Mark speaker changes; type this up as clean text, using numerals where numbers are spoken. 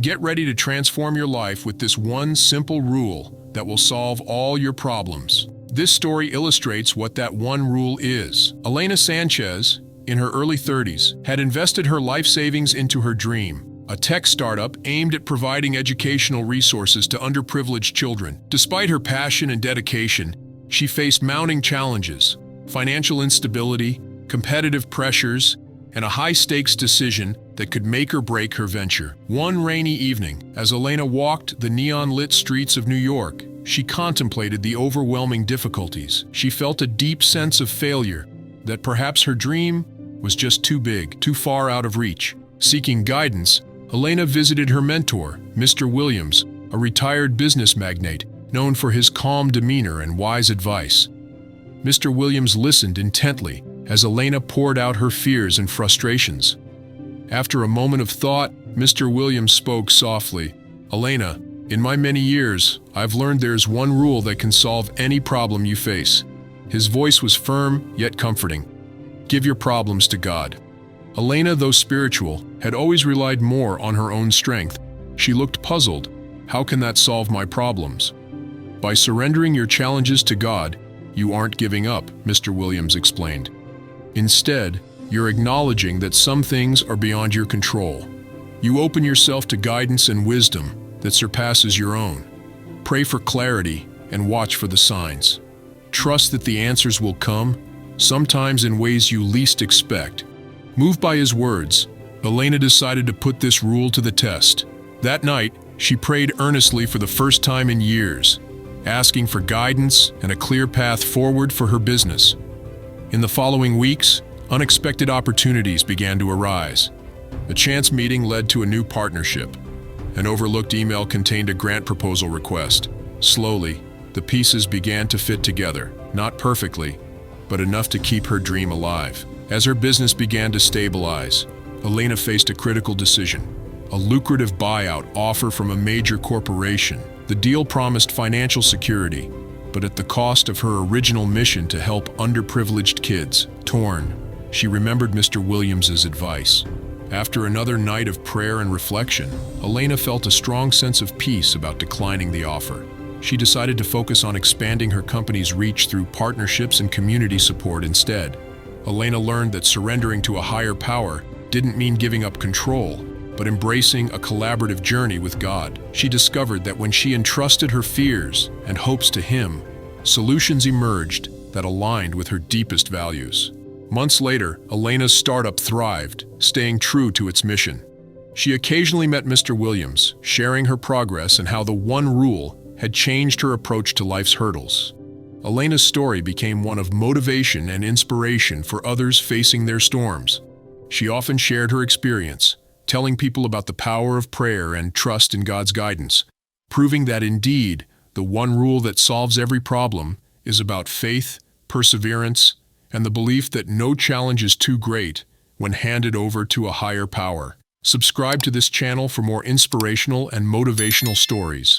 Speaker 1: Get ready to transform your life with this one simple rule that will solve all your problems. This story illustrates what that one rule is. Elena Sanchez, in her early 30s, had invested her life savings into her dream, a tech startup aimed at providing educational resources to underprivileged children. Despite her passion and dedication, she faced mounting challenges: financial instability, competitive pressures, and a high-stakes decision that could make or break her venture. One rainy evening, as Elena walked the neon-lit streets of New York, she contemplated the overwhelming difficulties. She felt a deep sense of failure, that perhaps her dream was just too big, too far out of reach. Seeking guidance, Elena visited her mentor, Mr. Williams, a retired business magnate known for his calm demeanor and wise advice. Mr. Williams listened intently as Elena poured out her fears and frustrations. After a moment of thought, Mr. Williams spoke softly. "Elena, in my many years, I've learned there's one rule that can solve any problem you face." His voice was firm yet comforting. "Give your problems to God." Elena, though spiritual, had always relied more on her own strength. She looked puzzled. "How can that solve my problems?" "By surrendering your challenges to God, you aren't giving up," Mr. Williams explained. "Instead, you're acknowledging that some things are beyond your control. You open yourself to guidance and wisdom that surpasses your own. Pray for clarity and watch for the signs. Trust that the answers will come, sometimes in ways you least expect." Moved by his words, Elena decided to put this rule to the test. That night, she prayed earnestly for the first time in years, asking for guidance and a clear path forward for her business. In the following weeks, unexpected opportunities began to arise. A chance meeting led to a new partnership. An overlooked email contained a grant proposal request. Slowly, the pieces began to fit together, not perfectly, but enough to keep her dream alive. As her business began to stabilize, Elena faced a critical decision: a lucrative buyout offer from a major corporation. The deal promised financial security, but at the cost of her original mission to help underprivileged kids. Torn, she remembered Mr. Williams's advice. After another night of prayer and reflection, Elena felt a strong sense of peace about declining the offer. She decided to focus on expanding her company's reach through partnerships and community support instead. Elena learned that surrendering to a higher power didn't mean giving up control, but embracing a collaborative journey with God. She discovered that when she entrusted her fears and hopes to Him, solutions emerged that aligned with her deepest values. Months later, Elena's startup thrived, staying true to its mission. She occasionally met Mr. Williams, sharing her progress and how the one rule had changed her approach to life's hurdles. Elena's story became one of motivation and inspiration for others facing their storms. She often shared her experience, telling people about the power of prayer and trust in God's guidance, proving that indeed, the one rule that solves every problem is about faith, perseverance, and the belief that no challenge is too great when handed over to a higher power. Subscribe to this channel for more inspirational and motivational stories.